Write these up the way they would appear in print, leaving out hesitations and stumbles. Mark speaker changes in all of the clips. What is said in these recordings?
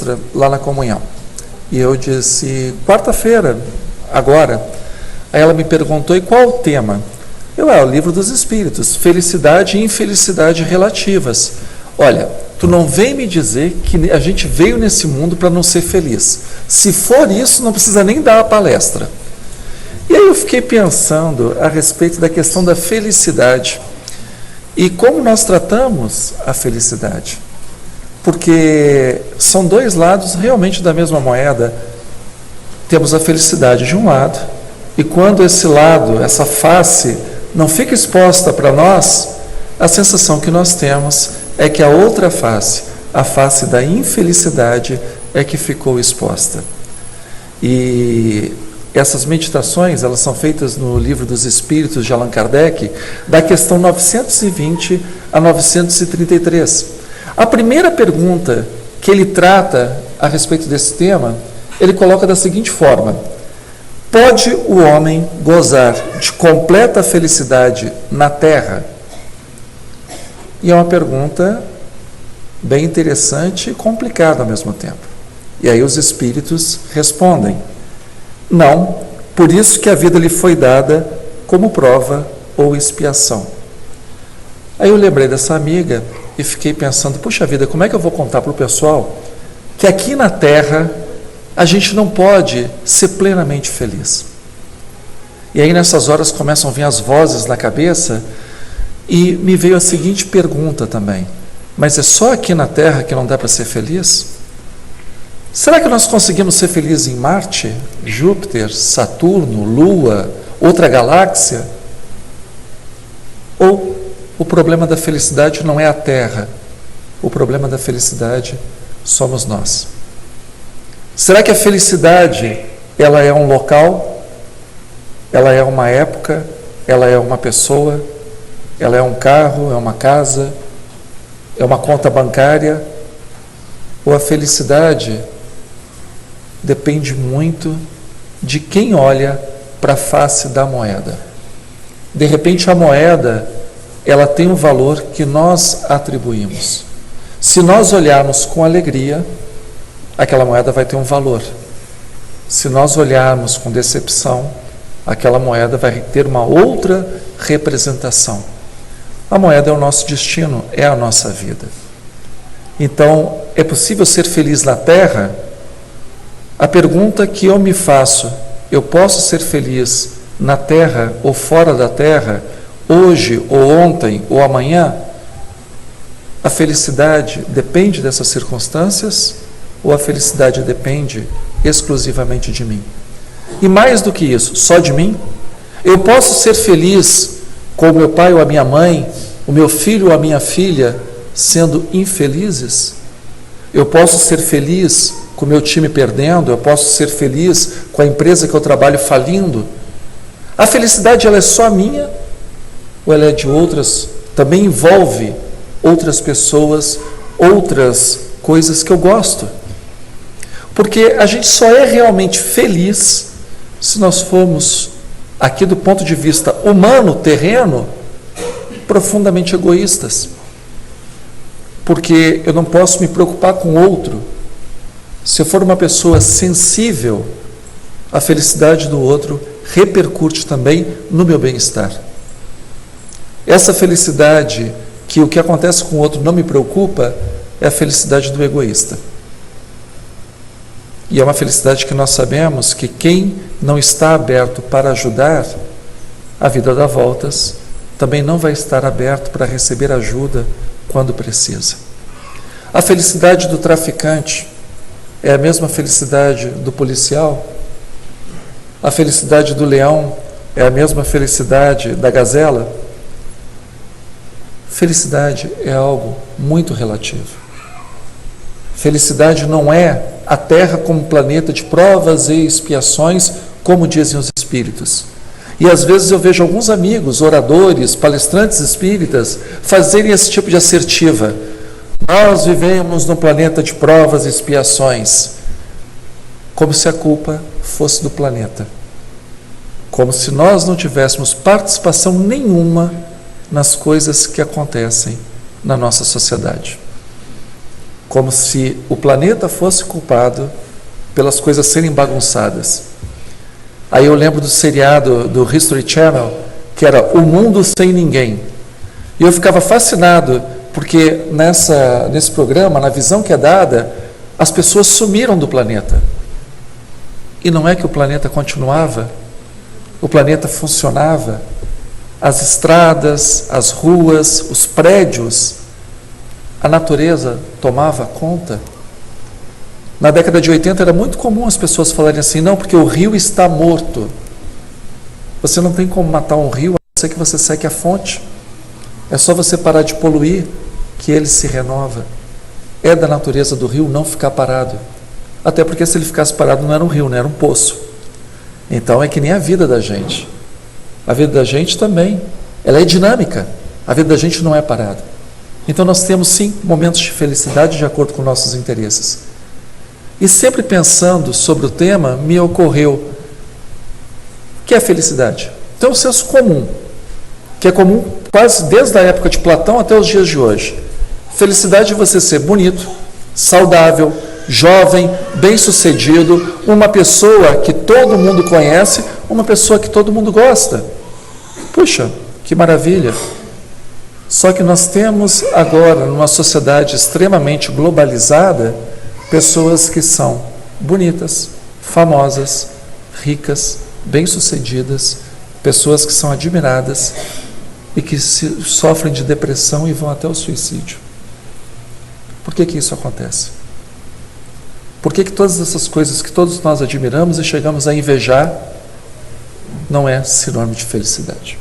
Speaker 1: palestra lá na comunhão. E eu disse, quarta-feira, agora. Aí ela me perguntou, e qual o tema? O Livro dos Espíritos, felicidade e infelicidade relativas. Olha, tu não vem me dizer que a gente veio nesse mundo para não ser feliz. Se for isso, não precisa nem dar a palestra. E aí eu fiquei pensando a respeito da questão da felicidade e como nós tratamos a felicidade. Porque são dois lados realmente da mesma moeda. Temos a felicidade de um lado, e quando esse lado, essa face, não fica exposta para nós, a sensação que nós temos é que a outra face, a face da infelicidade, é que ficou exposta. E essas meditações, elas são feitas no Livro dos Espíritos de Allan Kardec, da questão 920 a 933. A primeira pergunta que ele trata a respeito desse tema, ele coloca da seguinte forma: pode o homem gozar de completa felicidade na Terra? E é uma pergunta bem interessante e complicada ao mesmo tempo. E aí os espíritos respondem: não, por isso que a vida lhe foi dada como prova ou expiação. Aí eu lembrei dessa amiga e fiquei pensando, puxa vida, como é que eu vou contar para o pessoal que aqui na Terra a gente não pode ser plenamente feliz? E aí nessas horas começam a vir as vozes na cabeça e me veio a seguinte pergunta também: mas é só aqui na Terra que não dá para ser feliz? Será que nós conseguimos ser felizes em Marte, Júpiter, Saturno, Lua, outra galáxia? Ou o problema da felicidade não é a Terra, o problema da felicidade somos nós? Será que a felicidade, ela é um local, ela é uma época, ela é uma pessoa, ela é um carro, é uma casa, é uma conta bancária? Ou a felicidade depende muito de quem olha para a face da moeda? De repente a moeda, ela tem um valor que nós atribuímos. Se nós olharmos com alegria, aquela moeda vai ter um valor. Se nós olharmos com decepção, aquela moeda vai ter uma outra representação. A moeda é o nosso destino, é a nossa vida. Então, é possível ser feliz na Terra? A pergunta que eu me faço: eu posso ser feliz na Terra ou fora da Terra, hoje ou ontem ou amanhã? A felicidade depende dessas circunstâncias ou a felicidade depende exclusivamente de mim? E mais do que isso, só de mim? Eu posso ser feliz com o meu pai ou a minha mãe, o meu filho ou a minha filha sendo infelizes? Eu posso ser feliz com o meu time perdendo? Eu posso ser feliz com a empresa que eu trabalho falindo? A felicidade, ela é só minha ou ela é de outras? Também envolve outras pessoas, outras coisas que eu gosto. Porque a gente só é realmente feliz se nós formos, aqui do ponto de vista humano, terreno, profundamente egoístas. Porque eu não posso me preocupar com o outro. Se eu for uma pessoa sensível, a felicidade do outro repercute também no meu bem-estar. Essa felicidade, que o que acontece com o outro não me preocupa, é a felicidade do egoísta. E é uma felicidade que nós sabemos que quem não está aberto para ajudar, a vida dá voltas, também não vai estar aberto para receber ajuda quando precisa. A felicidade do traficante é a mesma felicidade do policial? A felicidade do leão é a mesma felicidade da gazela? Felicidade é algo muito relativo. Felicidade não é a Terra como planeta de provas e expiações, como dizem os espíritos. E às vezes eu vejo alguns amigos, oradores, palestrantes espíritas, fazerem esse tipo de assertiva. Nós vivemos num planeta de provas e expiações, como se a culpa fosse do planeta. Como se nós não tivéssemos participação nenhuma nas coisas que acontecem na nossa sociedade. como se o planeta fosse culpado pelas coisas serem bagunçadas. Aí eu lembro do seriado do History Channel, que era O Mundo Sem Ninguém. E eu ficava fascinado, porque nesse programa, na visão que é dada, as pessoas sumiram do planeta. E não é que o planeta continuava, o planeta funcionava, as estradas, as ruas, os prédios, a natureza tomava conta. Na década de 80 era muito comum as pessoas falarem assim, não, porque o rio está morto. Você não tem como matar um rio, a não ser que você seque a fonte. É só você parar de poluir, que ele se renova. É da natureza do rio não ficar parado. Até porque se ele ficasse parado não era um rio, não era um poço. Então é que nem a vida da gente. A vida da gente também, ela é dinâmica. A vida da gente não é parada. Então nós temos sim momentos de felicidade de acordo com nossos interesses. E sempre pensando sobre o tema, me ocorreu o que é felicidade? Então o senso comum, que é comum quase desde a época de Platão até os dias de hoje. Felicidade é você ser bonito, saudável, jovem, bem-sucedido, uma pessoa que todo mundo conhece, uma pessoa que todo mundo gosta. Puxa, que maravilha! Só que nós temos agora, numa sociedade extremamente globalizada, pessoas que são bonitas, famosas, ricas, bem-sucedidas, pessoas que são admiradas e que sofrem de depressão e vão até o suicídio. Por que isso acontece? Por que todas essas coisas que todos nós admiramos e chegamos a invejar não é sinônimo de felicidade?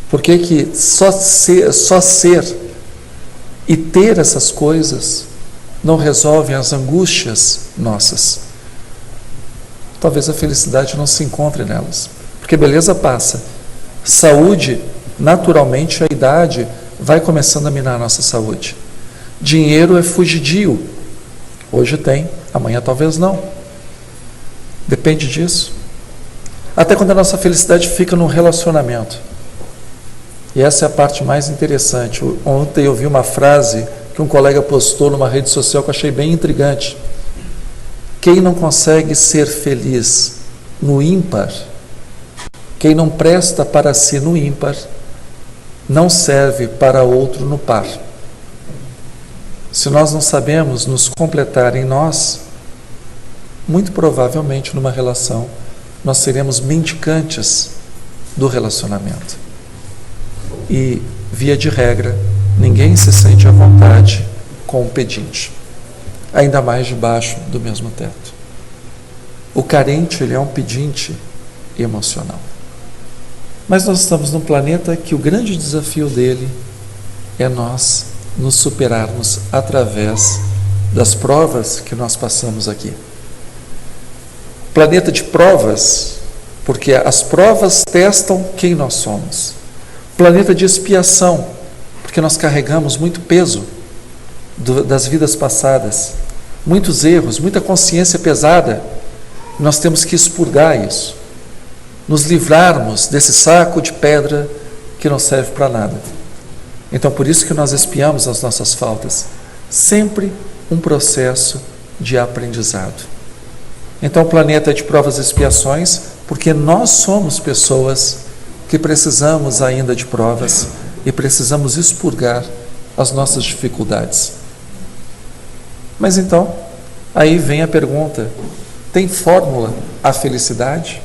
Speaker 1: Por que só ser e ter essas coisas não resolvem as angústias nossas? Talvez a felicidade não se encontre nelas. Porque beleza passa. Saúde, naturalmente, a idade vai começando a minar a nossa saúde. Dinheiro é fugidio. Hoje tem, amanhã talvez não. Depende disso. Até quando a nossa felicidade fica num relacionamento. E essa é a parte mais interessante. Ontem eu vi uma frase que um colega postou numa rede social que eu achei bem intrigante. Quem não consegue ser feliz no ímpar, quem não presta para si no ímpar, não serve para outro no par. Se nós não sabemos nos completar em nós, muito provavelmente numa relação, nós seremos mendicantes do relacionamento. E, via de regra, ninguém se sente à vontade com o pedinte, ainda mais debaixo do mesmo teto. O carente, ele é um pedinte emocional. Mas nós estamos num planeta que o grande desafio dele é nós nos superarmos através das provas que nós passamos aqui. Planeta de provas, porque as provas testam quem nós somos. Planeta de expiação, porque nós carregamos muito peso das vidas passadas, muitos erros, muita consciência pesada. Nós temos que expurgar isso, nos livrarmos desse saco de pedra que não serve para nada. Então, por isso que nós expiamos as nossas faltas. Sempre um processo de aprendizado. Então, o planeta é de provas e expiações, porque nós somos pessoas que precisamos ainda de provas e precisamos expurgar as nossas dificuldades. Mas então, aí vem a pergunta: tem fórmula a felicidade?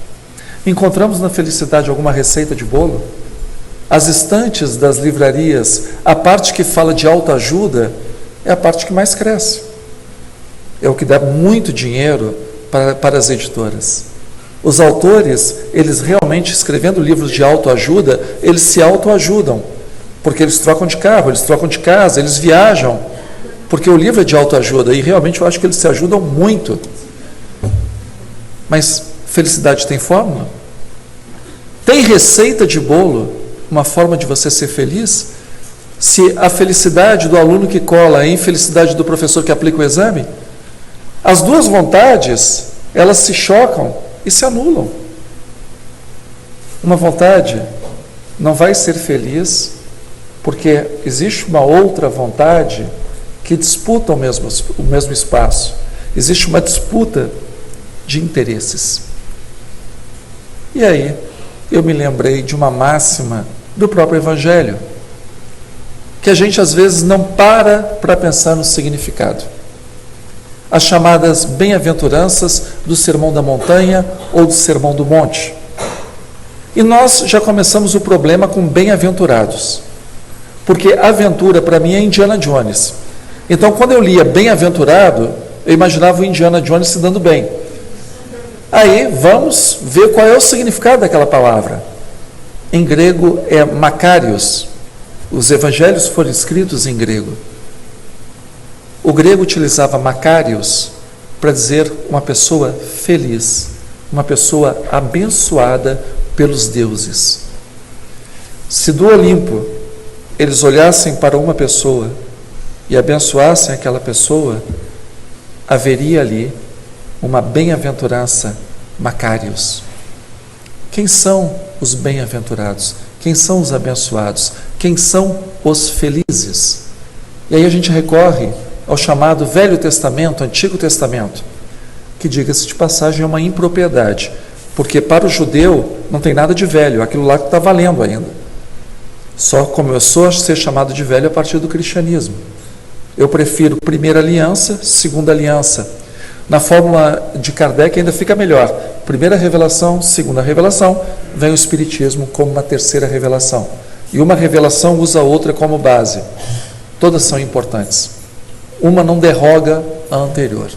Speaker 1: Encontramos na felicidade alguma receita de bolo? As estantes das livrarias, a parte que fala de autoajuda, é a parte que mais cresce. É o que dá muito dinheiro para as editoras. Os autores, eles realmente, escrevendo livros de autoajuda, eles se autoajudam, porque eles trocam de carro, eles trocam de casa, eles viajam, porque o livro é de autoajuda, e realmente eu acho que eles se ajudam muito. Mas felicidade tem fórmula? Tem receita de bolo? Uma forma de você ser feliz? Se a felicidade do aluno que cola é a infelicidade do professor que aplica o exame, as duas vontades, elas se chocam e se anulam. Uma vontade não vai ser feliz porque existe uma outra vontade que disputam o mesmo espaço. Existe uma disputa de interesses. E aí, eu me lembrei de uma máxima do próprio Evangelho, que a gente às vezes não para pensar no significado. As chamadas bem-aventuranças do Sermão da Montanha ou do Sermão do Monte. E nós já começamos o problema com bem-aventurados, porque aventura para mim é Indiana Jones. Então, quando eu lia bem-aventurado, eu imaginava o Indiana Jones se dando bem. Aí, vamos ver qual é o significado daquela palavra. Em grego é makarios. Os evangelhos foram escritos em grego. O grego utilizava makarios para dizer uma pessoa feliz, uma pessoa abençoada pelos deuses. Se do Olimpo eles olhassem para uma pessoa e abençoassem aquela pessoa, haveria ali uma bem-aventurança makarios. Quem são os bem-aventurados? Quem são os abençoados? Quem são os felizes? E aí a gente recorre ao chamado Velho Testamento, Antigo Testamento, que, diga-se de passagem, é uma impropriedade, porque para o judeu não tem nada de velho, aquilo lá que está valendo ainda. Só começou a ser chamado de velho a partir do cristianismo. Eu prefiro primeira aliança, segunda aliança. Na fórmula de Kardec ainda fica melhor. Primeira revelação, segunda revelação, vem o Espiritismo como uma terceira revelação. E uma revelação usa a outra como base. Todas são importantes. Uma não derroga a anterior.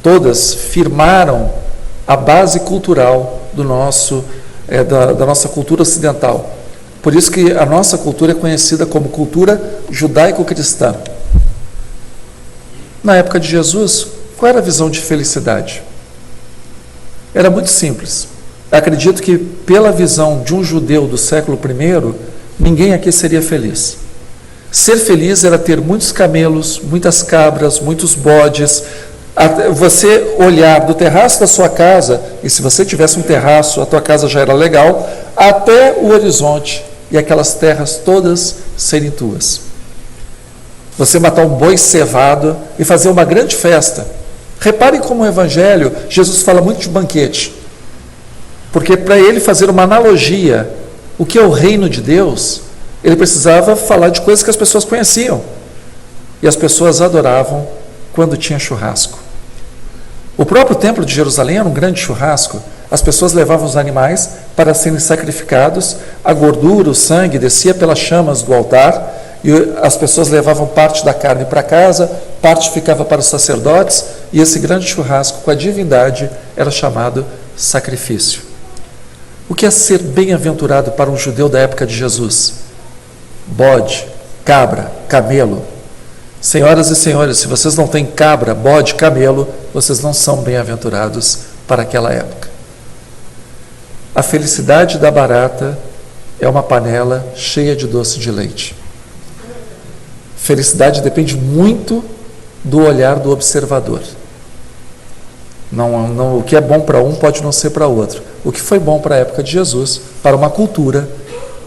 Speaker 1: Todas firmaram a base cultural do da nossa cultura ocidental. Por isso que a nossa cultura é conhecida como cultura judaico-cristã. Na época de Jesus, qual era a visão de felicidade? Era muito simples. Acredito que, pela visão de um judeu do século I, ninguém aqui seria feliz. Ser feliz era ter muitos camelos, muitas cabras, muitos bodes. Você olhar do terraço da sua casa, e se você tivesse um terraço, a tua casa já era legal, até o horizonte, e aquelas terras todas serem tuas. Você matar um boi cevado e fazer uma grande festa. Reparem como o Evangelho, Jesus fala muito de banquete. Porque para ele fazer uma analogia, o que é o reino de Deus, ele precisava falar de coisas que as pessoas conheciam. E as pessoas adoravam quando tinha churrasco. O próprio templo de Jerusalém era um grande churrasco. As pessoas levavam os animais para serem sacrificados, a gordura, o sangue descia pelas chamas do altar, e as pessoas levavam parte da carne para casa, parte ficava para os sacerdotes, e esse grande churrasco com a divindade era chamado sacrifício. O que é ser bem-aventurado para um judeu da época de Jesus? Bode, cabra, camelo. Senhoras e senhores, se vocês não têm cabra, bode, camelo, vocês não são bem-aventurados para aquela época. A felicidade da barata é uma panela cheia de doce de leite. Felicidade depende muito do olhar do observador. O que é bom para um pode não ser para outro. O que foi bom para a época de Jesus, para uma cultura,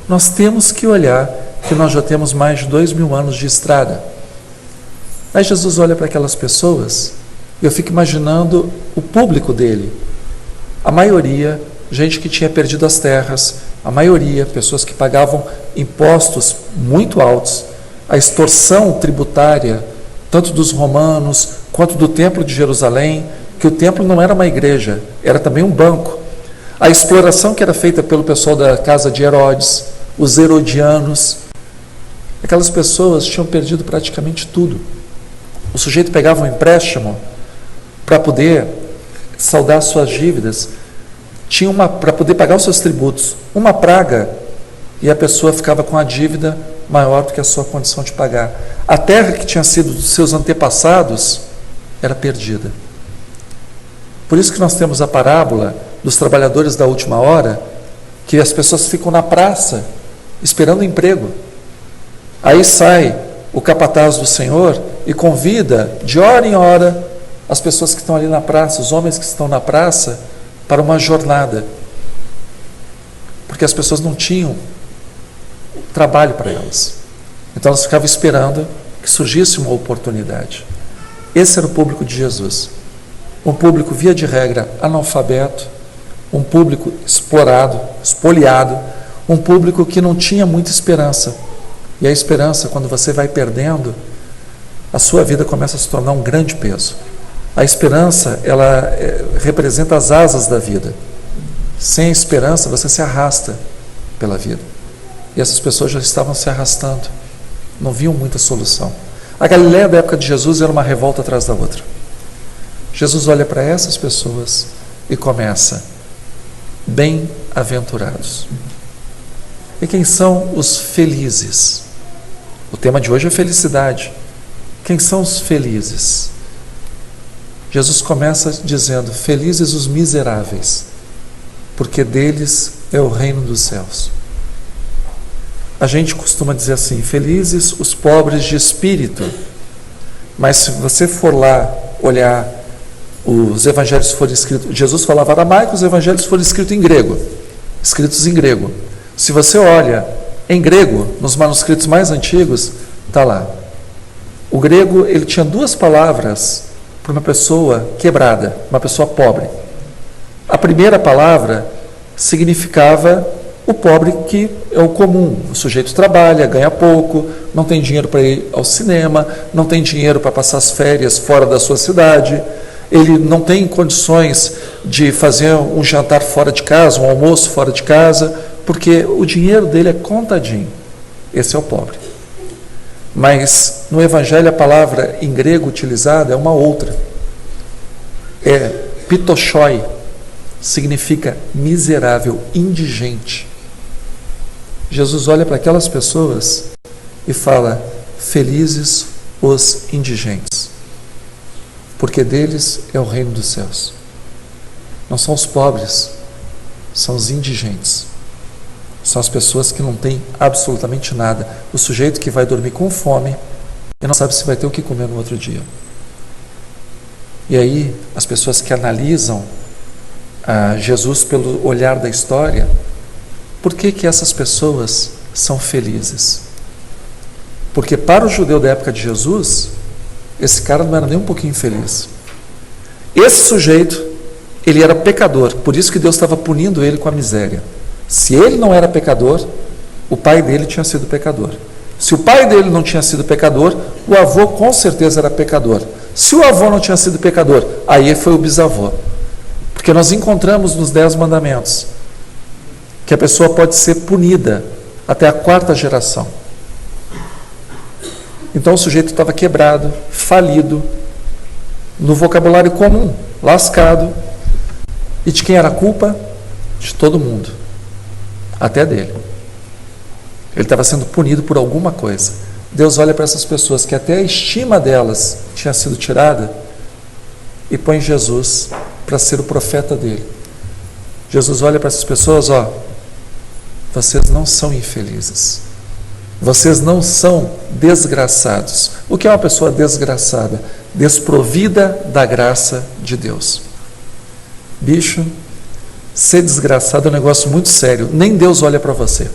Speaker 1: nós temos que olhar que nós já temos mais de 2000 anos de estrada. Aí Jesus olha para aquelas pessoas e eu fico imaginando o público dele. A maioria, gente que tinha perdido as terras, a maioria, pessoas que pagavam impostos muito altos, a extorsão tributária, tanto dos romanos quanto do templo de Jerusalém, que o templo não era uma igreja, era também um banco. A exploração que era feita pelo pessoal da casa de Herodes, os herodianos, aquelas pessoas tinham perdido praticamente tudo. O sujeito pegava um empréstimo para poder saldar suas dívidas, para poder pagar os seus tributos, uma praga, e a pessoa ficava com a dívida maior do que a sua condição de pagar. A terra que tinha sido dos seus antepassados era perdida. Por isso que nós temos a parábola dos trabalhadores da última hora, que as pessoas ficam na praça esperando emprego. Aí sai o capataz do Senhor e convida de hora em hora as pessoas que estão ali na praça, os homens que estão na praça, para uma jornada. Porque as pessoas não tinham trabalho para elas. Então elas ficavam esperando que surgisse uma oportunidade. Esse era o público de Jesus. Um público, via de regra, analfabeto, um público explorado, espoliado, um público que não tinha muita esperança. E a esperança, quando você vai perdendo, a sua vida começa a se tornar um grande peso. A esperança, ela representa as asas da vida. Sem esperança, você se arrasta pela vida. E essas pessoas já estavam se arrastando. Não viam muita solução. A Galileia da época de Jesus era uma revolta atrás da outra. Jesus olha para essas pessoas e começa: bem-aventurados. E quem são os felizes? O tema de hoje é felicidade. Quem são os felizes? Jesus começa dizendo: felizes os miseráveis, porque deles é o reino dos céus. A gente costuma dizer assim: felizes os pobres de espírito. Mas se você for lá olhar, os evangelhos foram escritos, Jesus falava aramaico, os evangelhos foram escritos em grego, escritos em grego. Se você olha em grego, nos manuscritos mais antigos, está lá. O grego, ele tinha duas palavras para uma pessoa quebrada, uma pessoa pobre. A primeira palavra significava o pobre, que é o comum. O sujeito trabalha, ganha pouco, não tem dinheiro para ir ao cinema, não tem dinheiro para passar as férias fora da sua cidade, ele não tem condições de fazer um jantar fora de casa, um almoço fora de casa, porque o dinheiro dele é contadinho. Esse é o pobre. Mas no Evangelho a palavra em grego utilizada é uma outra. É pitochoi, significa miserável, indigente. Jesus olha para aquelas pessoas e fala: felizes os indigentes, porque deles é o reino dos céus. Não são os pobres, são os indigentes. São as pessoas que não têm absolutamente nada. O sujeito que vai dormir com fome e não sabe se vai ter o que comer no outro dia. E aí, as pessoas que analisam Jesus pelo olhar da história, por que essas pessoas são felizes? Porque para o judeu da época de Jesus, esse cara não era nem um pouquinho feliz. Esse sujeito, ele era pecador, por isso que Deus estava punindo ele com a miséria. Se ele não era pecador, o pai dele tinha sido pecador. Se o pai dele não tinha sido pecador, o avô com certeza era pecador. Se o avô não tinha sido pecador, aí foi o bisavô. Porque nós encontramos nos 10 mandamentos que a pessoa pode ser punida até a 4ª geração. Então o sujeito estava quebrado, falido, no vocabulário comum, lascado. E de quem era a culpa? De todo mundo, até dele. Ele estava sendo punido por alguma coisa. Deus olha para essas pessoas que até a estima delas tinha sido tirada e põe Jesus para ser o profeta dele. Jesus olha para essas pessoas: vocês não são infelizes, vocês não são desgraçados. O que é uma pessoa desgraçada? Desprovida da graça de Deus. Bicho, ser desgraçado é um negócio muito sério. Nem Deus olha para você.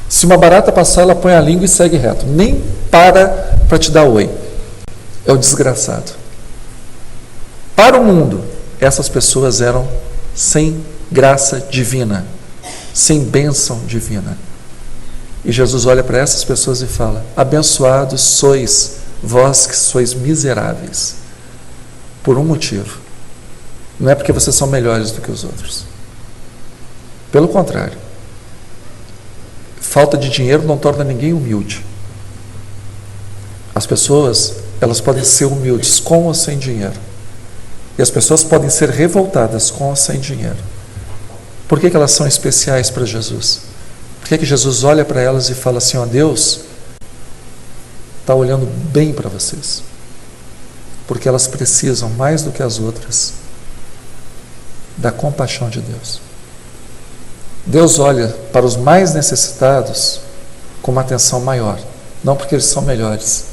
Speaker 1: Se uma barata passar, ela põe a língua e segue reto. Nem para te dar oi. É o desgraçado. Para o mundo, essas pessoas eram sem graça divina, sem bênção divina. E Jesus olha para essas pessoas e fala: abençoados sois vós que sois miseráveis, por um motivo. Não é porque vocês são melhores do que os outros. Pelo contrário. Falta de dinheiro não torna ninguém humilde. As pessoas, elas podem ser humildes com ou sem dinheiro. E as pessoas podem ser revoltadas com ou sem dinheiro. Por que elas são especiais para Jesus? Por que Jesus olha para elas e fala assim: Deus está olhando bem para vocês? Porque elas precisam, mais do que as outras, da compaixão de Deus. Deus olha para os mais necessitados com uma atenção maior, não porque eles são melhores,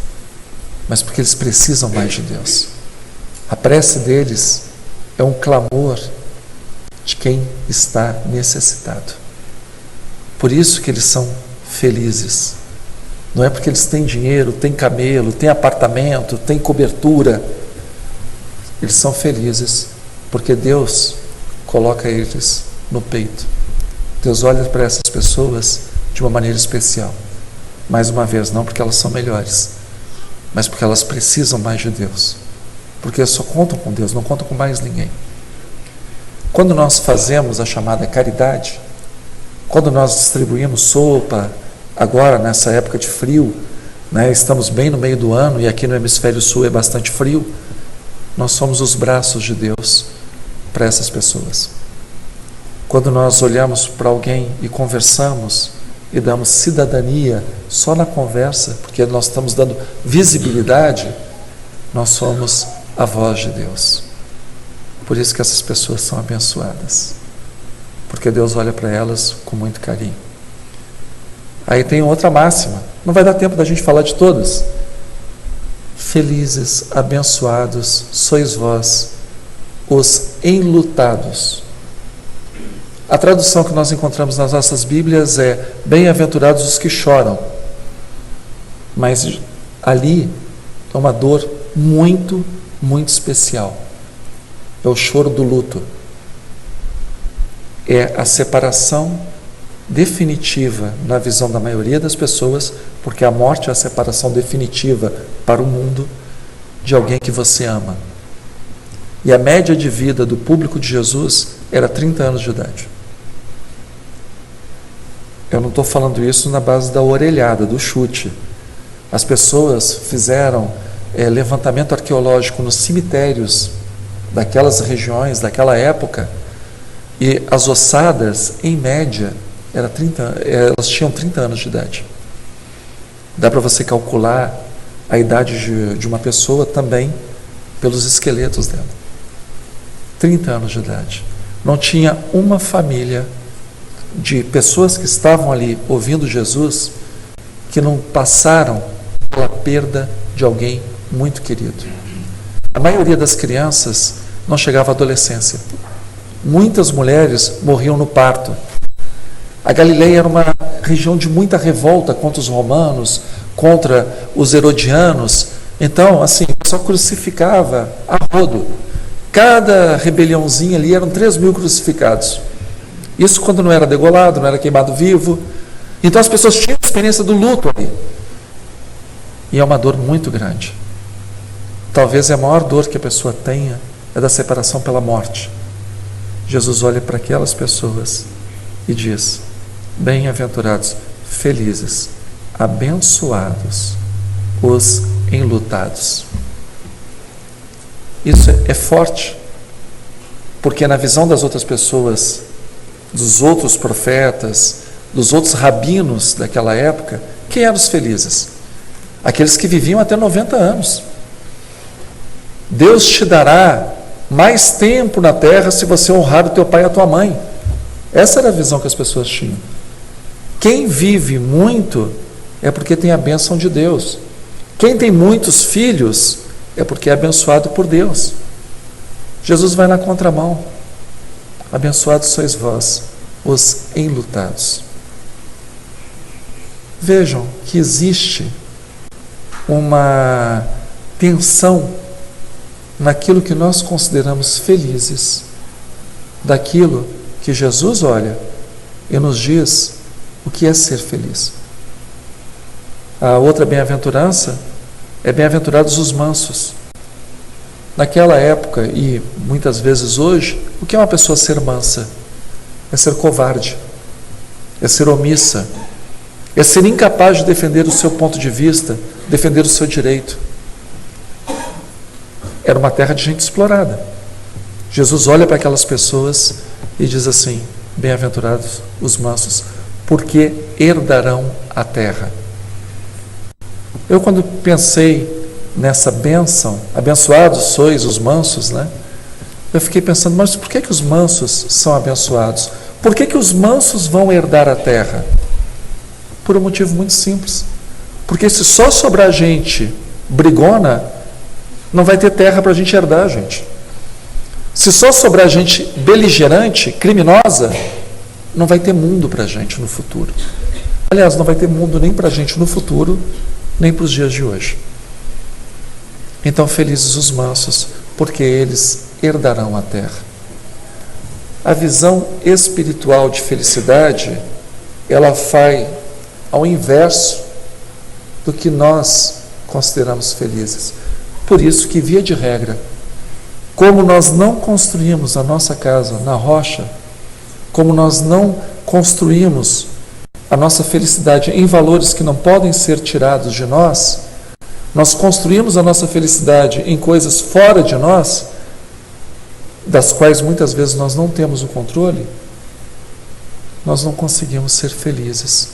Speaker 1: mas porque eles precisam mais de Deus. A prece deles é um clamor de quem está necessitado. Por isso que eles são felizes, Não é porque eles têm dinheiro, têm camelo, têm apartamento, têm cobertura. Eles são felizes porque Deus coloca eles no peito. Deus olha para essas pessoas de uma maneira especial. Mais uma vez, não porque elas são melhores, mas porque elas precisam mais de Deus. Porque só contam com Deus, não contam com mais ninguém. Quando nós fazemos a chamada caridade, quando nós distribuímos sopa, agora nessa época de frio, né, estamos bem no meio do ano e aqui no hemisfério sul é bastante frio, nós somos os braços de Deus para essas pessoas. Quando nós olhamos para alguém e conversamos e damos cidadania só na conversa, porque nós estamos dando visibilidade, nós somos a voz de Deus. Por isso que essas pessoas são abençoadas, porque Deus olha para elas com muito carinho. Aí tem outra máxima, não vai dar tempo da gente falar de todas. Felizes, abençoados sois vós, os enlutados. A tradução que nós encontramos nas nossas Bíblias é bem-aventurados os que choram. Mas ali é uma dor muito, muito especial. É o choro do luto. É a separação definitiva na visão da maioria das pessoas, porque a morte é a separação definitiva para o mundo de alguém que você ama. E a média de vida do público de Jesus era 30 anos de idade. Eu não estou falando isso na base da orelhada, do chute. As pessoas fizeram levantamento arqueológico nos cemitérios daquelas regiões, daquela época, e as ossadas, em média, elas tinham 30 anos de idade. Dá para você calcular a idade de uma pessoa também pelos esqueletos dela. 30 anos de idade. Não tinha uma família de pessoas que estavam ali ouvindo Jesus que não passaram pela perda de alguém muito querido. A maioria das crianças não chegava à adolescência. Muitas mulheres morriam no parto. A Galileia era uma região de muita revolta contra os romanos, contra os herodianos. Então, assim, só crucificava a rodo. Cada rebeliãozinha ali eram 3.000 crucificados. Isso quando não era degolado, não era queimado vivo. Então as pessoas tinham a experiência do luto ali. E é uma dor muito grande. Talvez a maior dor que a pessoa tenha é da separação pela morte. Jesus olha para aquelas pessoas e diz: bem-aventurados, felizes, abençoados, os enlutados. Isso é forte, porque na visão das outras pessoas, dos outros profetas, dos outros rabinos daquela época, quem eram os felizes? Aqueles que viviam até 90 anos. Deus te dará mais tempo na terra se você honrar o teu pai e a tua mãe. Essa era a visão que as pessoas tinham. Quem vive muito é porque tem a bênção de Deus. Quem tem muitos filhos é porque é abençoado por Deus. Jesus vai na contramão. Abençoados sois vós, os enlutados. Vejam que existe uma tensão naquilo que nós consideramos felizes, daquilo que Jesus olha e nos diz o que é ser feliz. A outra bem-aventurança é bem-aventurados os mansos. Naquela época e muitas vezes hoje, o que é uma pessoa ser mansa? É ser covarde, é ser omissa, é ser incapaz de defender o seu ponto de vista, defender o seu direito. Era uma terra de gente explorada. Jesus olha para aquelas pessoas e diz assim: bem-aventurados os mansos, porque herdarão a terra. Eu, quando pensei nessa bênção, abençoados sois os mansos, né? Eu fiquei pensando, mas por que os mansos são abençoados? Por que os mansos vão herdar a terra? Por um motivo muito simples. Porque se só sobrar gente brigona, não vai ter terra para a gente herdar, gente. Se só sobrar gente beligerante, criminosa, não vai ter mundo para a gente no futuro. Aliás, não vai ter mundo nem para a gente no futuro, nem para os dias de hoje. Então, felizes os mansos, porque eles herdarão a terra. A visão espiritual de felicidade, ela vai ao inverso do que nós consideramos felizes. Por isso que, via de regra, como nós não construímos a nossa casa na rocha, como nós não construímos a nossa felicidade em valores que não podem ser tirados de nós, nós construímos a nossa felicidade em coisas fora de nós, das quais muitas vezes nós não temos o controle, nós não conseguimos ser felizes.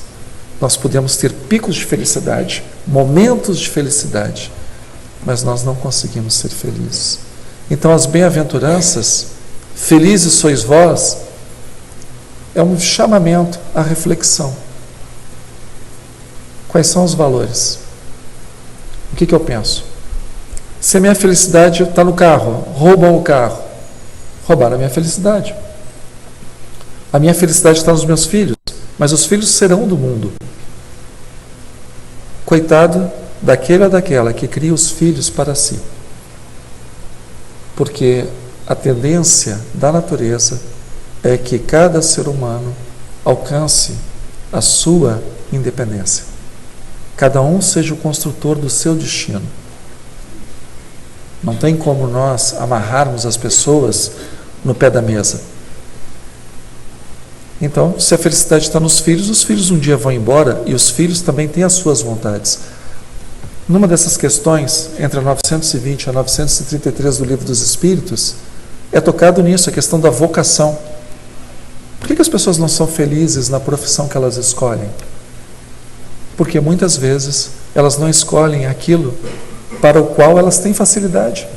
Speaker 1: Nós podemos ter picos de felicidade, momentos de felicidade, mas nós não conseguimos ser felizes. Então, as bem-aventuranças, felizes sois vós, é um chamamento à reflexão. Quais são os valores? O que eu penso? Se a minha felicidade está no carro, roubam o carro, roubaram a minha felicidade. A minha felicidade está nos meus filhos, mas os filhos serão do mundo. Coitado daquele ou daquela que cria os filhos para si. Porque a tendência da natureza é que cada ser humano alcance a sua independência. Cada um seja o construtor do seu destino. Não tem como nós amarrarmos as pessoas no pé da mesa. Então, se a felicidade está nos filhos, os filhos um dia vão embora e os filhos também têm as suas vontades. Numa dessas questões, entre a 920 e a 933 do Livro dos Espíritos, é tocado nisso, a questão da vocação. Por que as pessoas não são felizes na profissão que elas escolhem? Porque muitas vezes elas não escolhem aquilo para o qual elas têm facilidade.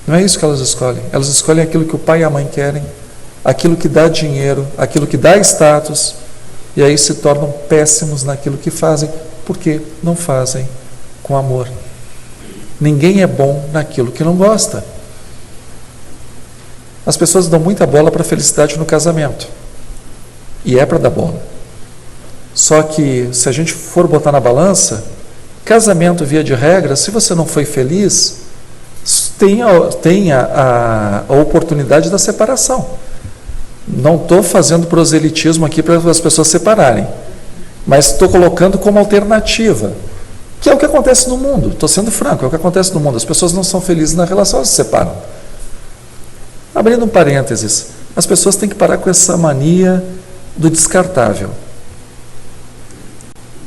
Speaker 1: Não é isso que elas escolhem. Elas escolhem aquilo que o pai e a mãe querem, aquilo que dá dinheiro, aquilo que dá status, e aí se tornam péssimos naquilo que fazem, porque não fazem com amor. Ninguém é bom naquilo que não gosta. As pessoas dão muita bola para a felicidade no casamento. E é para dar bola. Só que, se a gente for botar na balança, casamento, via de regra, se você não foi feliz, tenha a oportunidade da separação. Não estou fazendo proselitismo aqui para as pessoas separarem, mas estou colocando como alternativa, que é o que acontece no mundo. Estou sendo franco, é o que acontece no mundo. As pessoas não são felizes na relação, elas se separam. Abrindo um parênteses, as pessoas têm que parar com essa mania do descartável.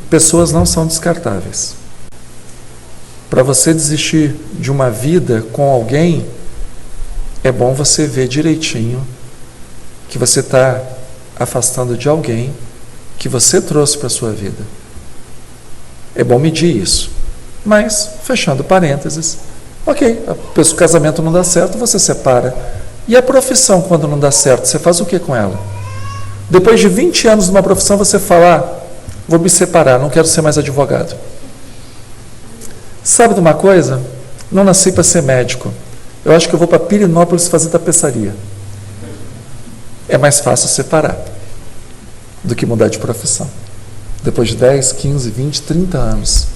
Speaker 1: Pessoas não são descartáveis. Para você desistir de uma vida com alguém, é bom você ver direitinho que você está afastando de alguém que você trouxe para a sua vida. É bom medir isso. Mas, fechando parênteses, ok, o casamento não dá certo, você separa. E a profissão, quando não dá certo, você faz o que com ela? Depois de 20 anos numa profissão, você fala, vou me separar, não quero ser mais advogado. Sabe de uma coisa? Não nasci para ser médico. Eu acho que eu vou para Pirinópolis fazer tapeçaria. É mais fácil separar do que mudar de profissão. Depois de 10, 15, 20, 30 anos.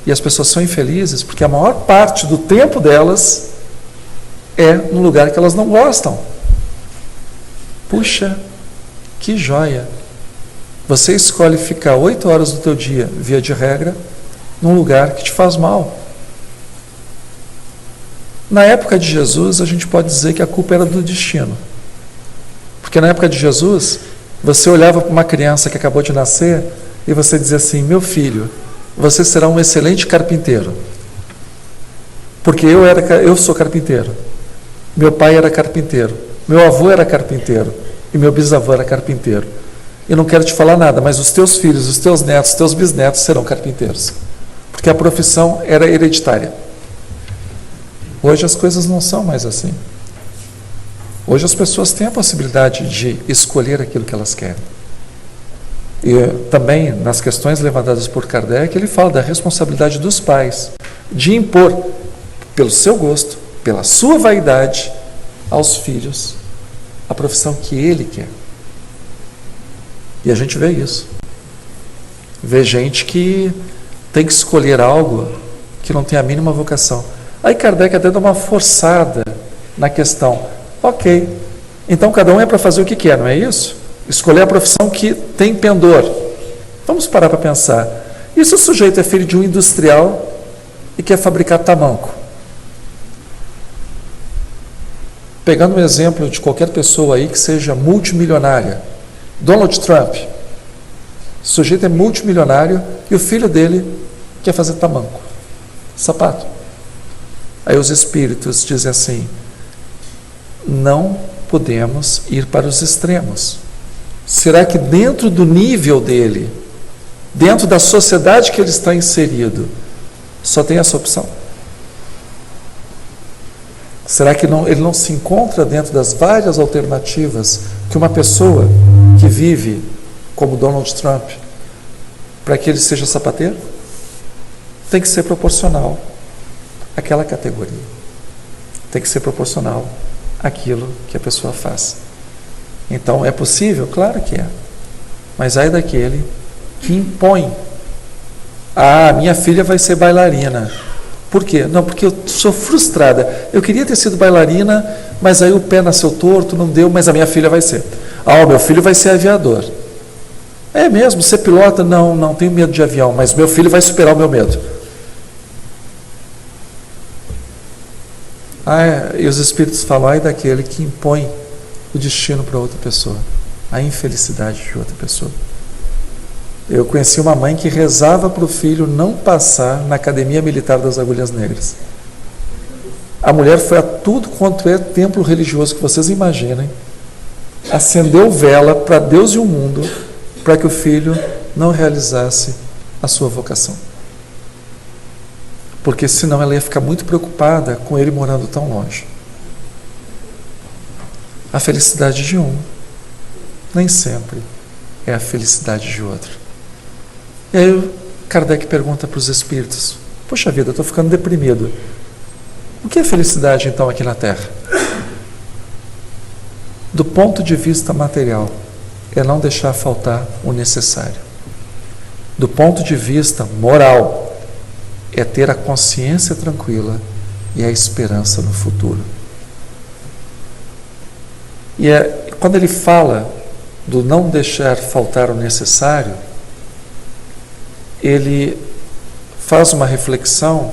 Speaker 1: E as pessoas são infelizes porque a maior parte do tempo delas é num lugar que elas não gostam. Puxa, que joia! Você escolhe ficar 8 horas do teu dia, via de regra, num lugar que te faz mal. Na época de Jesus, a gente pode dizer que a culpa era do destino. Porque na época de Jesus, você olhava para uma criança que acabou de nascer e você dizia assim, meu filho, você será um excelente carpinteiro. Porque eu sou carpinteiro. Meu pai era carpinteiro. Meu avô era carpinteiro. E meu bisavô era carpinteiro. Eu não quero te falar nada, mas os teus filhos, os teus netos, os teus bisnetos serão carpinteiros. Porque a profissão era hereditária. Hoje as coisas não são mais assim. Hoje as pessoas têm a possibilidade de escolher aquilo que elas querem. E também, nas questões levantadas por Kardec, ele fala da responsabilidade dos pais de impor, pelo seu gosto, pela sua vaidade, aos filhos a profissão que ele quer. E a gente vê isso. Vê gente que tem que escolher algo que não tem a mínima vocação. Aí Kardec até dá uma forçada na questão. Ok, então cada um é para fazer o que quer, não é isso? Escolher a profissão que tem pendor. Vamos parar para pensar. E se o sujeito é filho de um industrial e quer fabricar tamanco? Pegando um exemplo de qualquer pessoa aí que seja multimilionária. Donald Trump. O sujeito é multimilionário e o filho dele quer fazer tamanco, sapato. Aí os espíritos dizem assim: não podemos ir para os extremos. Será que dentro do nível dele, dentro da sociedade que ele está inserido, só tem essa opção? Será que ele não se encontra dentro das várias alternativas que uma pessoa que vive como Donald Trump, para que ele seja sapateiro? Tem que ser proporcional àquela categoria. Tem que ser proporcional àquilo que a pessoa faz. Então, é possível? Claro que é. Mas ai daquele que impõe. Ah, minha filha vai ser bailarina. Por quê? Não, porque eu sou frustrada. Eu queria ter sido bailarina, mas aí o pé nasceu torto, não deu, mas a minha filha vai ser. Ah, o meu filho vai ser aviador. É mesmo? Ser pilota? Não tenho medo de avião, mas meu filho vai superar o meu medo. E os espíritos falam, ai daquele que impõe o destino para outra pessoa, a infelicidade de outra pessoa. Eu conheci uma mãe que rezava para o filho não passar na Academia Militar das Agulhas Negras. A mulher foi a tudo quanto é templo religioso que vocês imaginem, acendeu vela para Deus e o mundo, para que o filho não realizasse a sua vocação. Porque senão ela ia ficar muito preocupada com ele morando tão longe. A felicidade de um nem sempre é a felicidade de outro. E aí Kardec pergunta para os espíritos: poxa vida, eu estou ficando deprimido. O que é felicidade então aqui na Terra? Do ponto de vista material, é não deixar faltar o necessário. Do ponto de vista moral, é ter a consciência tranquila e a esperança no futuro. E quando ele fala do não deixar faltar o necessário, ele faz uma reflexão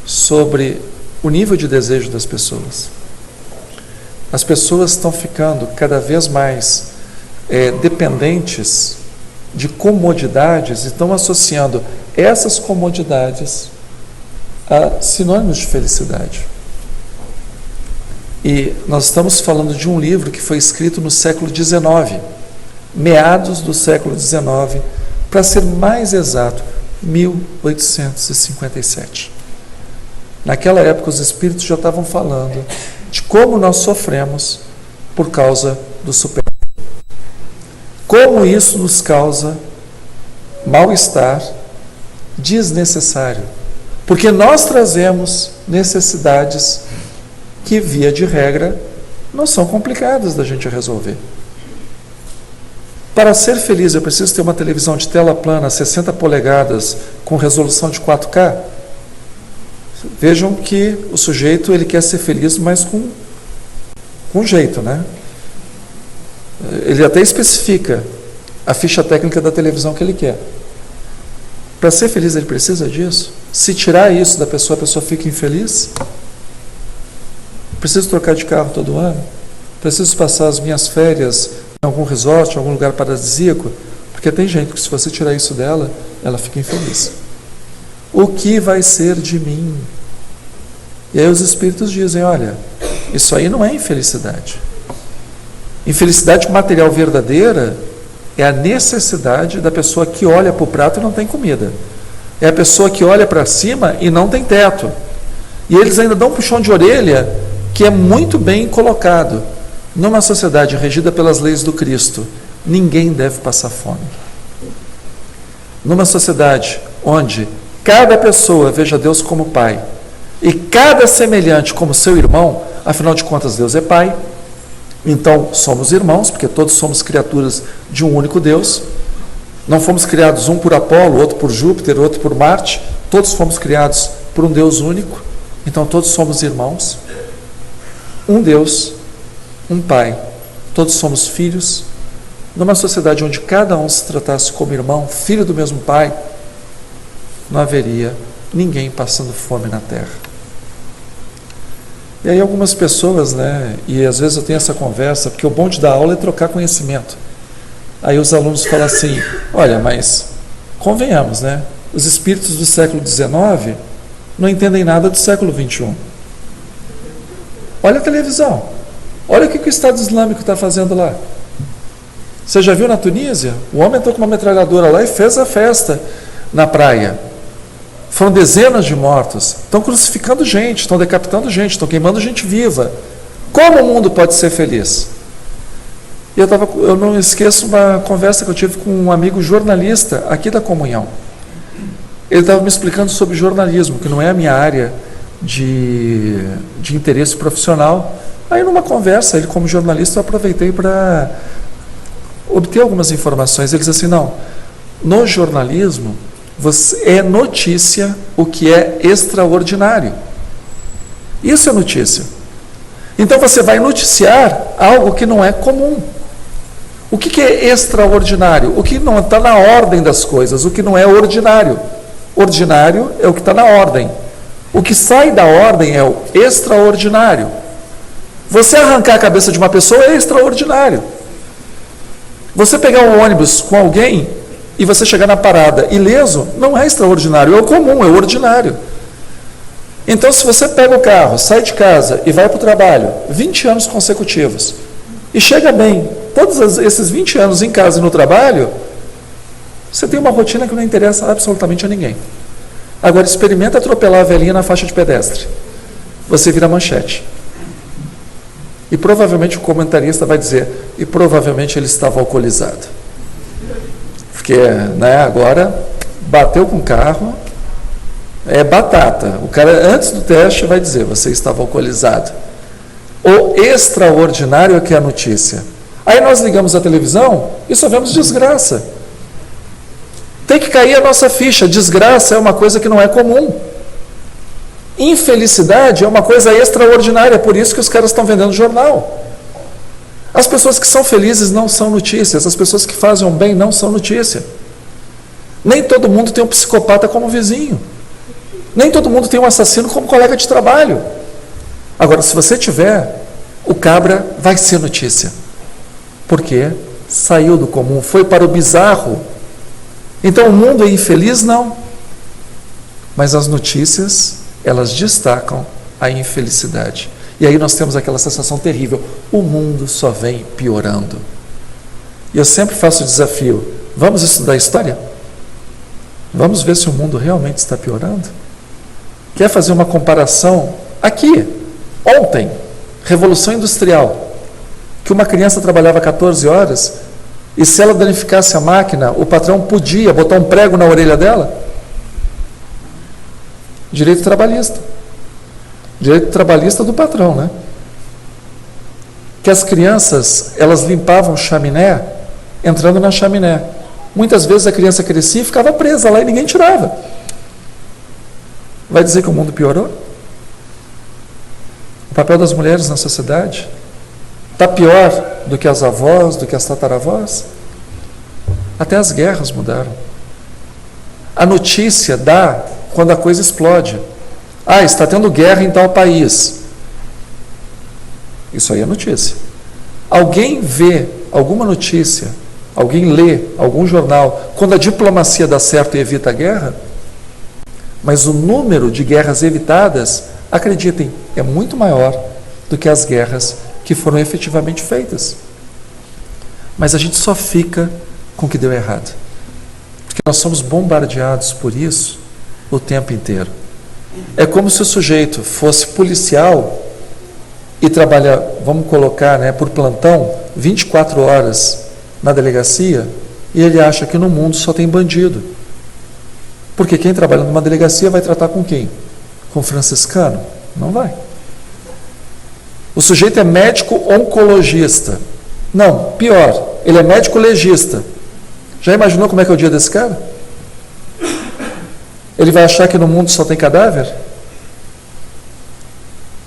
Speaker 1: sobre o nível de desejo das pessoas. As pessoas estão ficando cada vez mais dependentes de comodidades e estão associando essas comodidades a sinônimos de felicidade. E nós estamos falando de um livro que foi escrito no século XIX, meados do século XIX, para ser mais exato, 1857. Naquela época, os espíritos já estavam falando de como nós sofremos por causa do supérfluo. Como isso nos causa mal-estar desnecessário. Porque nós trazemos necessidades que, via de regra, não são complicadas da gente resolver. Para ser feliz, eu preciso ter uma televisão de tela plana, 60 polegadas, com resolução de 4K? Vejam que o sujeito ele quer ser feliz, mas com jeito, né? Ele até especifica a ficha técnica da televisão que ele quer. Para ser feliz, ele precisa disso? Se tirar isso da pessoa, a pessoa fica infeliz? Preciso trocar de carro todo ano? Preciso passar as minhas férias em algum resort, em algum lugar paradisíaco? Porque tem gente que, se você tirar isso dela, ela fica infeliz. O que vai ser de mim? E aí os espíritos dizem, olha, isso aí não é infelicidade. Infelicidade material verdadeira é a necessidade da pessoa que olha para o prato e não tem comida. É a pessoa que olha para cima e não tem teto. E eles ainda dão um puxão de orelha que é muito bem colocado. Numa sociedade regida pelas leis do Cristo, ninguém deve passar fome. Numa sociedade onde cada pessoa veja Deus como Pai e cada semelhante como seu irmão, afinal de contas Deus é Pai, Então, somos irmãos, porque todos somos criaturas de um único Deus. Não fomos criados um por Apolo, outro por Júpiter, outro por Marte. Todos fomos criados por um Deus único. Então, todos somos irmãos. Um Deus, um Pai. Todos somos filhos. Numa sociedade onde cada um se tratasse como irmão, filho do mesmo Pai, não haveria ninguém passando fome na Terra. E aí algumas pessoas, e às vezes eu tenho essa conversa, porque o bom de dar aula é trocar conhecimento. Aí os alunos falam assim, olha, mas convenhamos, os espíritos do século XIX não entendem nada do século XXI. Olha a televisão, olha o que o Estado Islâmico está fazendo lá. Você já viu na Tunísia? O homem entrou com uma metralhadora lá e fez a festa na praia. Foram dezenas de mortos. Estão crucificando gente, estão decapitando gente, estão queimando gente viva. Como o mundo pode ser feliz? E eu não esqueço uma conversa que eu tive com um amigo jornalista aqui da Comunhão. Ele estava me explicando sobre jornalismo, que não é a minha área de interesse profissional. Aí numa conversa, ele como jornalista, eu aproveitei para obter algumas informações. Ele disse assim, não, no jornalismo é notícia o que é extraordinário. Isso é notícia. Então você vai noticiar algo que não é comum. O que é extraordinário? O que não está na ordem das coisas, o que não é ordinário. Ordinário é o que está na ordem. O que sai da ordem é o extraordinário. Você arrancar a cabeça de uma pessoa é extraordinário. Você pegar um ônibus com alguém e você chegar na parada ileso, não é extraordinário, é o comum, é o ordinário. Então, se você pega o carro, sai de casa e vai para o trabalho, 20 anos consecutivos, e chega bem, todos esses 20 anos em casa e no trabalho, você tem uma rotina que não interessa absolutamente a ninguém. Agora, experimenta atropelar a velhinha na faixa de pedestre. Você vira manchete. E provavelmente o comentarista vai dizer, e provavelmente ele estava alcoolizado. Porque, agora, bateu com o carro, é batata. O cara, antes do teste, vai dizer, você estava alcoolizado. O extraordinário é que é a notícia. Aí nós ligamos a televisão e só vemos desgraça. Tem que cair a nossa ficha. Desgraça é uma coisa que não é comum. Infelicidade é uma coisa extraordinária, por isso que os caras estão vendendo jornal. As pessoas que são felizes não são notícias, as pessoas que fazem o bem não são notícia. Nem todo mundo tem um psicopata como vizinho. Nem todo mundo tem um assassino como colega de trabalho. Agora, se você tiver, o cabra vai ser notícia. Porque saiu do comum, foi para o bizarro. Então o mundo é infeliz? Não. Mas as notícias, elas destacam a infelicidade. E aí nós temos aquela sensação terrível, o mundo só vem piorando. E eu sempre faço o desafio, vamos estudar história? Vamos ver se o mundo realmente está piorando? Quer fazer uma comparação? Aqui, ontem, Revolução Industrial, que uma criança trabalhava 14 horas, e se ela danificasse a máquina, o patrão podia botar um prego na orelha dela? Direito trabalhista. Direito trabalhista do patrão, Que as crianças, elas limpavam o chaminé, entrando na chaminé. Muitas vezes a criança crescia e ficava presa lá e ninguém tirava. Vai dizer que o mundo piorou? O papel das mulheres na sociedade está pior do que as avós, do que as tataravós? Até as guerras mudaram. A notícia dá quando a coisa explode. Está tendo guerra em tal país. Isso aí é notícia. Alguém vê alguma notícia, alguém lê algum jornal, quando a diplomacia dá certo e evita a guerra? Mas o número de guerras evitadas, acreditem, é muito maior do que as guerras que foram efetivamente feitas. Mas a gente só fica com o que deu errado. Porque nós somos bombardeados por isso o tempo inteiro. É como se o sujeito fosse policial e trabalhar, vamos colocar, por plantão, 24 horas na delegacia, e ele acha que no mundo só tem bandido. Porque quem trabalha numa delegacia vai tratar com quem? Com franciscano? Não vai. O sujeito é médico oncologista. Não, pior, ele é médico legista. Já imaginou como é que é o dia desse cara? Ele vai achar que no mundo só tem cadáver?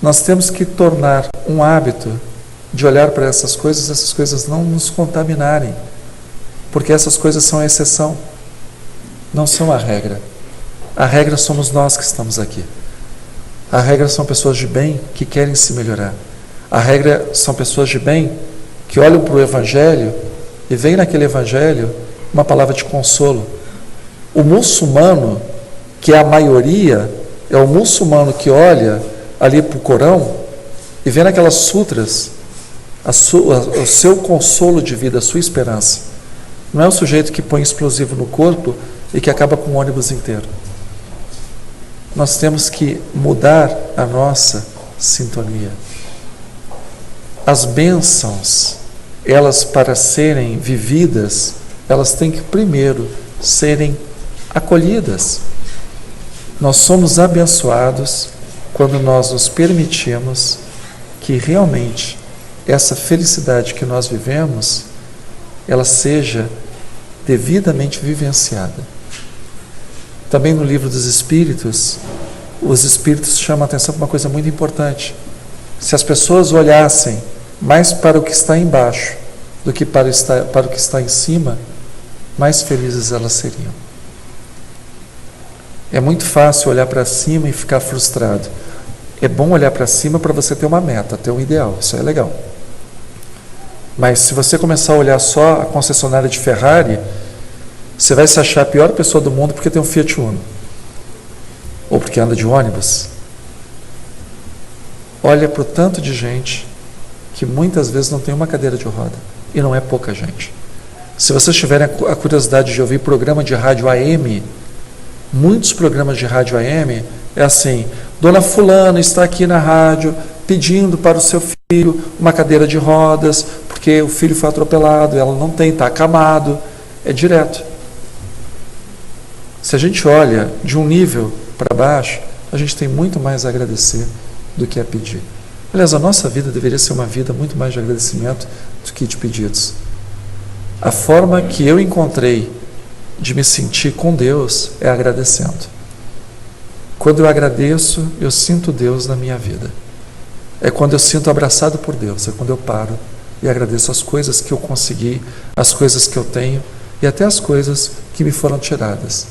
Speaker 1: Nós temos que tornar um hábito de olhar para essas coisas não nos contaminarem, porque essas coisas são a exceção, não são a regra. A regra somos nós que estamos aqui. A regra são pessoas de bem que querem se melhorar. A regra são pessoas de bem que olham para o Evangelho e veem naquele Evangelho uma palavra de consolo. O muçulmano, que é a maioria, é o muçulmano que olha ali para o Corão e vê naquelas sutras o seu consolo de vida, a sua esperança. Não é o sujeito que põe explosivo no corpo e que acaba com o ônibus inteiro. Nós temos que mudar a nossa sintonia. As bênçãos, elas para serem vividas, elas têm que primeiro serem acolhidas. Nós somos abençoados quando nós nos permitimos que realmente essa felicidade que nós vivemos, ela seja devidamente vivenciada. Também no livro dos Espíritos, os Espíritos chamam a atenção para uma coisa muito importante. Se as pessoas olhassem mais para o que está embaixo do que para o que está em cima, mais felizes elas seriam. É muito fácil olhar para cima e ficar frustrado. É bom olhar para cima para você ter uma meta, ter um ideal, isso é legal. Mas se você começar a olhar só a concessionária de Ferrari, você vai se achar a pior pessoa do mundo porque tem um Fiat Uno. Ou porque anda de ônibus. Olha para o tanto de gente que muitas vezes não tem uma cadeira de roda. E não é pouca gente. Se vocês tiverem a curiosidade de ouvir programa de rádio AM, muitos programas de rádio AM é assim: Dona Fulana está aqui na rádio pedindo para o seu filho uma cadeira de rodas, porque o filho foi atropelado, ela não tem, está acamado. É direto. Se a gente olha de um nível para baixo, a gente tem muito mais a agradecer do que a pedir. Aliás, a nossa vida deveria ser uma vida muito mais de agradecimento do que de pedidos. A forma que eu encontrei de me sentir com Deus é agradecendo. Quando eu agradeço, eu sinto Deus na minha vida. É quando eu sinto abraçado por Deus, é quando eu paro e agradeço as coisas que eu consegui, as coisas que eu tenho e até as coisas que me foram tiradas.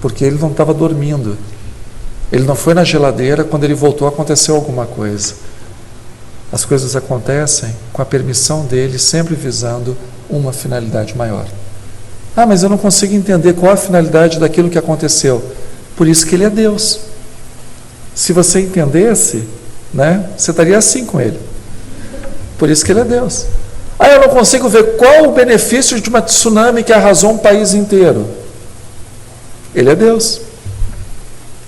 Speaker 1: Porque ele não estava dormindo. Ele não foi na geladeira, quando ele voltou aconteceu alguma coisa. As coisas acontecem com a permissão dele, sempre visando uma finalidade maior. Ah, mas eu não consigo entender qual a finalidade daquilo que aconteceu. Por isso que ele é Deus. Se você entendesse, você estaria assim com ele. Por isso que ele é Deus. Ah, eu não consigo ver qual o benefício de uma tsunami que arrasou um país inteiro. Ele é Deus.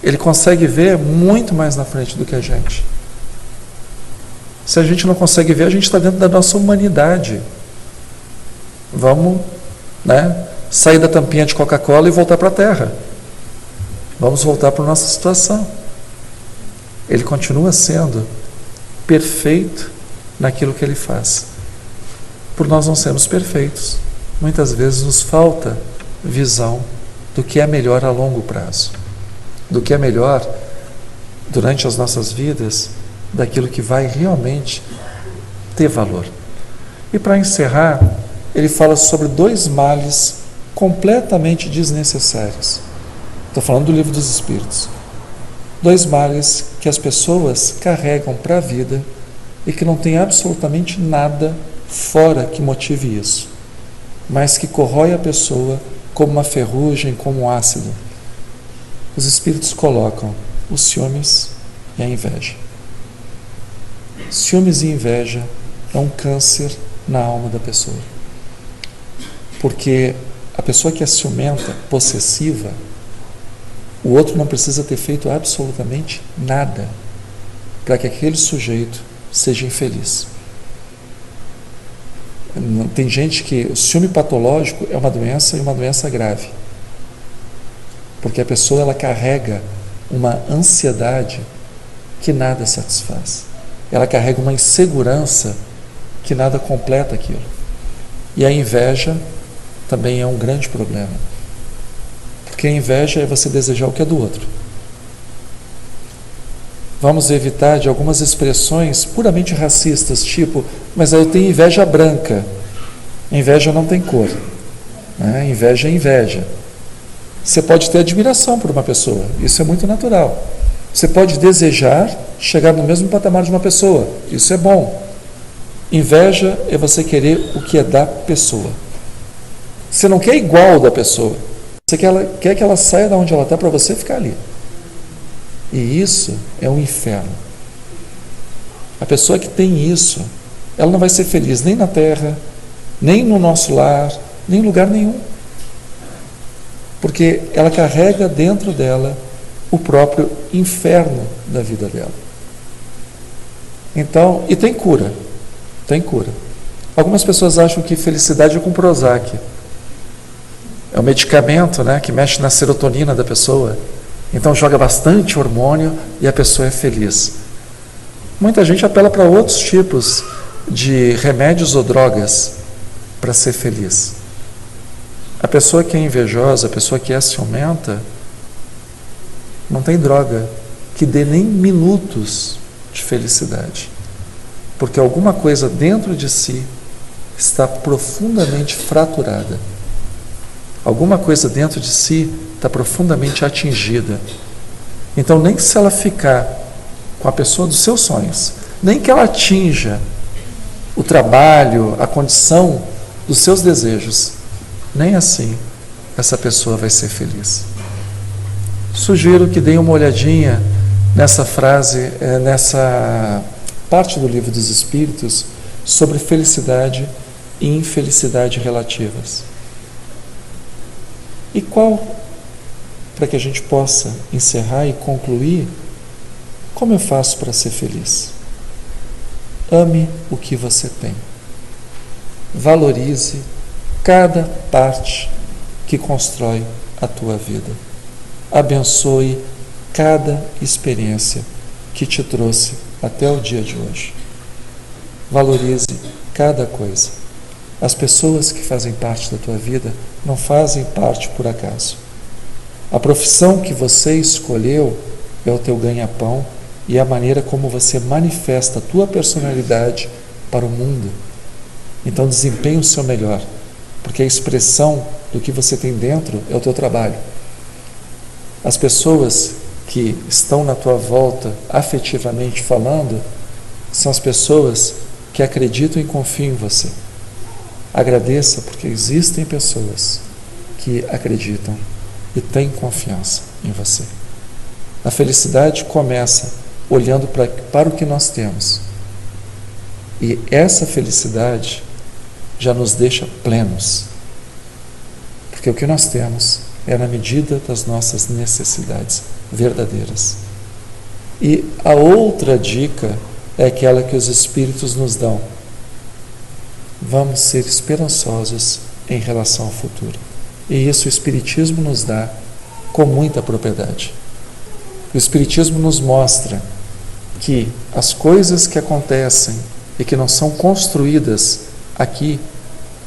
Speaker 1: Ele consegue ver muito mais na frente do que a gente. Se a gente não consegue ver, a gente está dentro da nossa humanidade. Vamos, sair da tampinha de Coca-Cola e voltar para a Terra. Vamos voltar para a nossa situação. Ele continua sendo perfeito naquilo que ele faz. Por nós não sermos perfeitos, muitas vezes nos falta visão do que é melhor a longo prazo, do que é melhor durante as nossas vidas, daquilo que vai realmente ter valor. E para encerrar, ele fala sobre 2 males completamente desnecessários. Estou falando do Livro dos Espíritos. 2 males que as pessoas carregam para a vida e que não tem absolutamente nada fora que motive isso, mas que corrói a pessoa como uma ferrugem, como um ácido. Os Espíritos colocam os ciúmes e a inveja. Ciúmes e inveja é um câncer na alma da pessoa. Porque a pessoa que é ciumenta, possessiva, o outro não precisa ter feito absolutamente nada para que aquele sujeito seja infeliz. Tem gente que o ciúme patológico é uma doença e uma doença grave. Porque a pessoa ela carrega uma ansiedade que nada satisfaz. ela carrega uma insegurança que nada completa aquilo. E a inveja também é um grande problema. Porque a inveja é você desejar o que é do outro. Vamos evitar de algumas expressões puramente racistas, tipo, mas eu tenho inveja branca. Inveja não tem cor. Né? Inveja é inveja. Você pode ter admiração por uma pessoa, isso é muito natural. Você pode desejar chegar no mesmo patamar de uma pessoa, isso é bom. Inveja é você querer o que é da pessoa. Você não quer igual da pessoa, você quer que ela saia de onde ela está para você ficar ali. E isso é um inferno. A pessoa que tem isso, ela não vai ser feliz nem na terra, nem no nosso lar, nem em lugar nenhum. Porque ela carrega dentro dela o próprio inferno da vida dela. Então, e tem cura. Tem cura. Algumas pessoas acham que felicidade é com Prozac. É um medicamento, né, que mexe na serotonina da pessoa. Então joga bastante hormônio e a pessoa é feliz. Muita gente apela para outros tipos de remédios ou drogas para ser feliz. A pessoa que é invejosa, a pessoa que é ciumenta, não tem droga que dê nem minutos de felicidade. Porque alguma coisa dentro de si está profundamente fraturada. Alguma coisa dentro de si está profundamente atingida. Então, nem se ela ficar com a pessoa dos seus sonhos, nem que ela atinja o trabalho, a condição dos seus desejos, nem assim essa pessoa vai ser feliz. Sugiro que deem uma olhadinha nessa frase, nessa parte do Livro dos Espíritos, sobre felicidade e infelicidade relativas. E qual, para que a gente possa encerrar e concluir, como eu faço para ser feliz? Ame o que você tem. Valorize cada parte que constrói a tua vida. Abençoe cada experiência que te trouxe até o dia de hoje. Valorize cada coisa. As pessoas que fazem parte da tua vida não fazem parte por acaso. A profissão que você escolheu é o teu ganha-pão e a maneira como você manifesta a tua personalidade para o mundo. Então desempenhe o seu melhor, porque a expressão do que você tem dentro é o teu trabalho. As pessoas que estão na tua volta, afetivamente falando, são as pessoas que acreditam e confiam em você. Agradeça, porque existem pessoas que acreditam e têm confiança em você. A felicidade começa olhando para o que nós temos. E essa felicidade já nos deixa plenos. Porque o que nós temos é na medida das nossas necessidades verdadeiras. E a outra dica é aquela que os Espíritos nos dão. Vamos ser esperançosos em relação ao futuro. E isso o Espiritismo nos dá com muita propriedade. O Espiritismo nos mostra que as coisas que acontecem e que não são construídas aqui,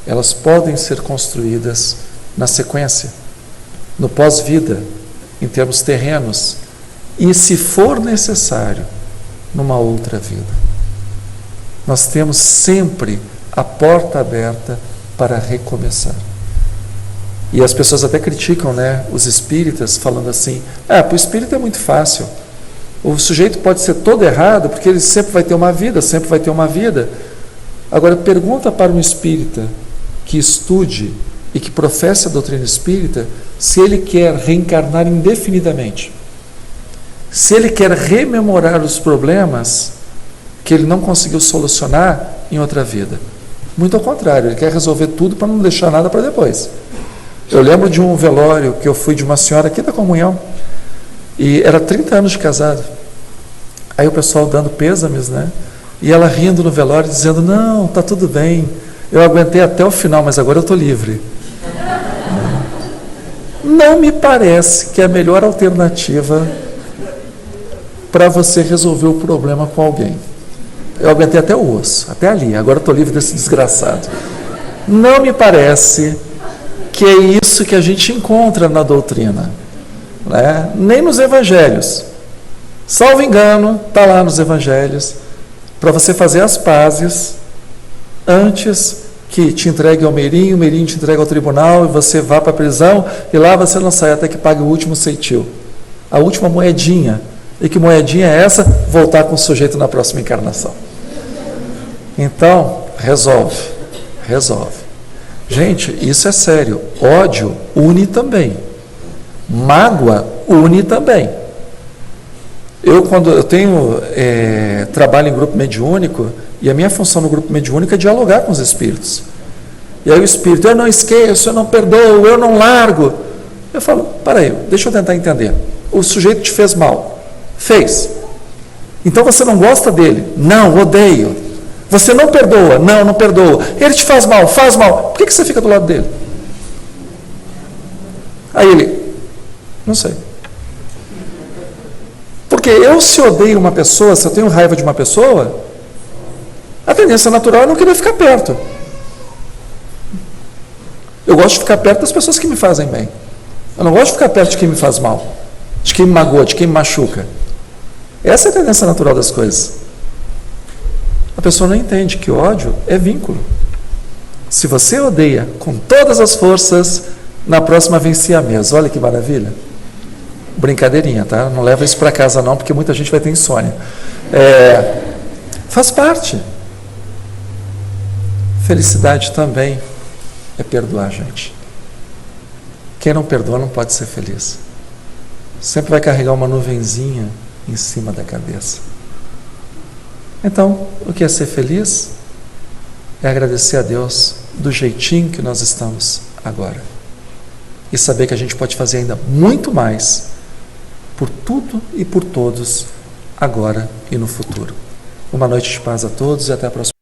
Speaker 1: elas podem ser construídas na sequência, no pós-vida, em termos terrenos, e, se for necessário, numa outra vida. Nós temos sempre a porta aberta para recomeçar. E as pessoas até criticam, né, os espíritas, falando assim, para o espírita é muito fácil. O sujeito pode ser todo errado, porque ele sempre vai ter uma vida, sempre vai ter uma vida. Agora, pergunta para um espírita que estude e que professe a doutrina espírita, se ele quer reencarnar indefinidamente. Se ele quer rememorar os problemas que ele não conseguiu solucionar em outra vida. Muito ao contrário, ele quer resolver tudo para não deixar nada para depois. Eu lembro de um velório que eu fui de uma senhora aqui da comunhão, e era 30 anos de casado. Aí o pessoal dando pêsames, né? E ela rindo no velório, dizendo, não, está tudo bem, eu aguentei até o final, mas agora eu estou livre. Não me parece que é a melhor alternativa para você resolver o problema com alguém. Eu aguentei até o osso, até ali. Agora estou livre desse desgraçado. Não me parece que é isso que a gente encontra na doutrina, né? Nem nos evangelhos. Salvo engano, está lá nos evangelhos, para você fazer as pazes antes que te entregue ao Meirinho, o Meirinho te entregue ao tribunal e você vá para a prisão e lá você não sai até que pague o último ceitil, a última moedinha. E que moedinha é essa? Voltar com o sujeito na próxima encarnação. Então, resolve. Gente, isso é sério. Ódio une também. Mágoa une também. Quando eu tenho trabalho em grupo mediúnico, e a minha função no grupo mediúnico é dialogar com os espíritos. E aí o espírito, eu não esqueço, eu não perdoo, eu não largo. Eu falo, peraí, deixa eu tentar entender. O sujeito te fez mal. Fez. Então você não gosta dele? Não, odeio. Você não perdoa? Não, não perdoa. Ele te faz mal? Faz mal. Por que você fica do lado dele? Aí ele, não sei. Porque eu, se odeio uma pessoa, se eu tenho raiva de uma pessoa, a tendência natural é não querer ficar perto. Eu gosto de ficar perto das pessoas que me fazem bem. Eu não gosto de ficar perto de quem me faz mal, de quem me magoa, de quem me machuca. Essa é a tendência natural das coisas. A pessoa não entende que ódio é vínculo. Se você odeia com todas as forças, na próxima vencer a mesa. Olha que maravilha. Brincadeirinha, tá? Não leva isso para casa não, porque muita gente vai ter insônia. Faz parte. Felicidade também é perdoar, gente. Quem não perdoa não pode ser feliz. Sempre vai carregar uma nuvenzinha em cima da cabeça. Então, o que é ser feliz? É agradecer a Deus do jeitinho que nós estamos agora. E saber que a gente pode fazer ainda muito mais por tudo e por todos, agora e no futuro. Uma noite de paz a todos e até a próxima.